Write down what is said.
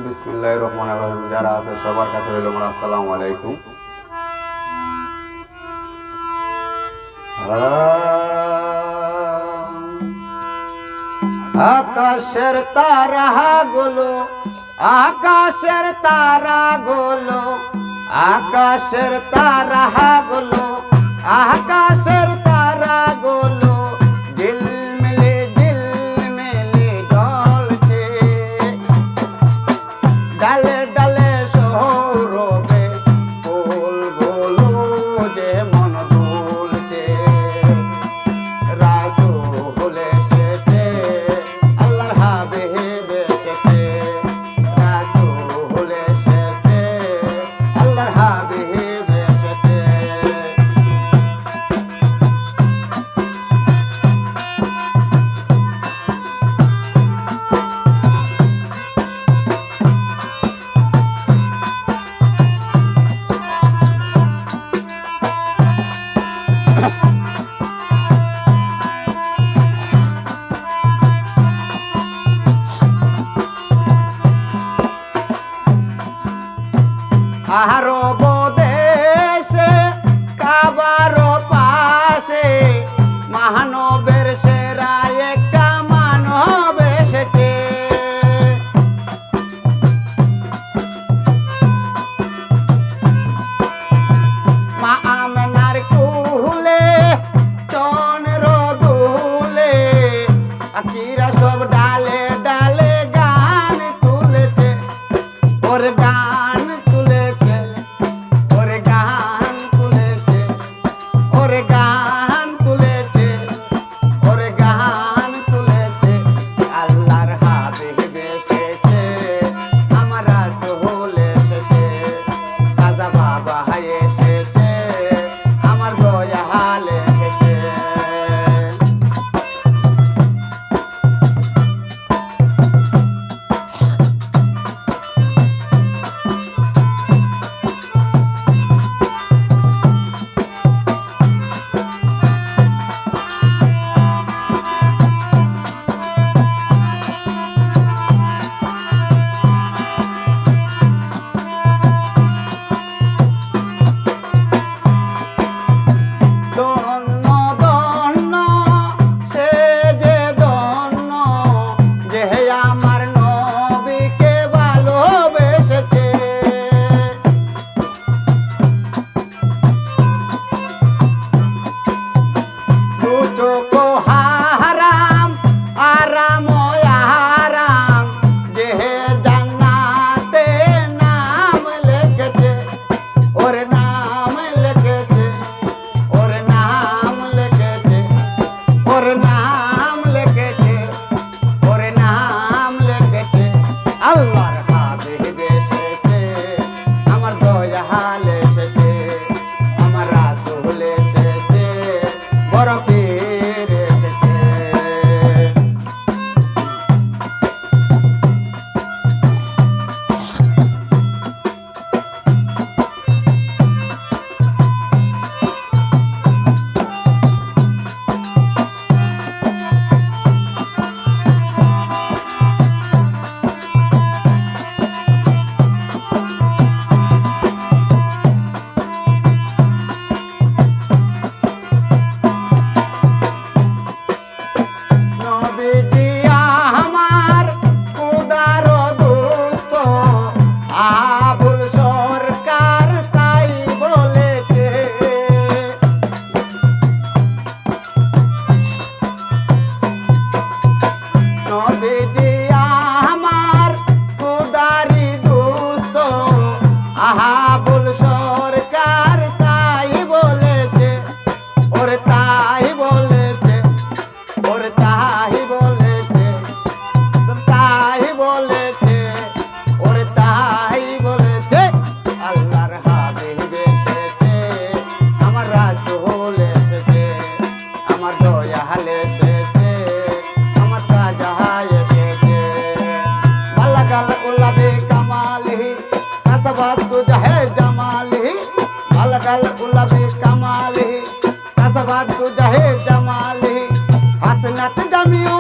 বিসমিল্লাহির রহমানির রহিম। যারা আছে সবার কাছে হইল আমার আসসালামু আলাইকুম। আকাশের তারা গুলো, আকাশের তারা গুলো, আকাশের তারা গুলো, আকাশের তারা গুলো ঝিলমিলি ঝিলমিলি জ্বলছে। ডালে ডালে সৌরভে ফুলগুলো যে মন দুলছে। রাসূল এসেছে, আল্লাহর হাবিব এসেছে। রাসূল এসেছে, আল্লাহর হাবিব এসেছে। আরব দেশে কাবার পাশে মানবের সেরা একটা মানব এসেছে। মা আমেনার কুলে চন্দ্র দুলে আকিরা সব ডালে ডালে গান তুলেছে। ওর গান তুলেছে, ওর গান তুলেছে, ওর গান তুলেছে, ওর গান তুলেছে। আল্লাহর হাবিব এসেছে, আমার রাসূল এসেছে। খাজা বাবা এসেছে, আমার দয়াল এসেছে। ধন্য ধন্য সে যে ধন্য, যে আমার নবীকে ভালোবেসেছে। দুচোখ হারাম আরাম আরাম, যে জান্নাতে নাম লিখেছে। ওর নাম লিখেছে, ওর নাম লিখেছে, ওর নাম লিখেছে, ওর নাম লিখেছে। আল্লাহর হাবিব এসেছে, আমার দয়াল এসেছে, আমার রাসূল এসেছে, বড় পীর এসেছে। নবীজি আমার খুদার দূত, আবুল সরকার তাই বলেছে। নবীজি আমার খুদারি দোস্ত, আবুল সরকার তাই বলেছে। ওর তাই বলেছে, ওর তাই বলেছে, তাই বলেছে, ওর তাই বলেছে। আল্লাহর হাবিব এসেছে, আমার রাসূল এসেছে, আমার দয়াল এসেছে, আমার তাজা এসেছে। বালাগাল উলাবি কামালিহি কাসাবাত তুজাহে জামালিহি। বালাগাল উলাবি কামালিহি কাসাবাত তুজাহে জামালিহি। হাসনাত জামিউ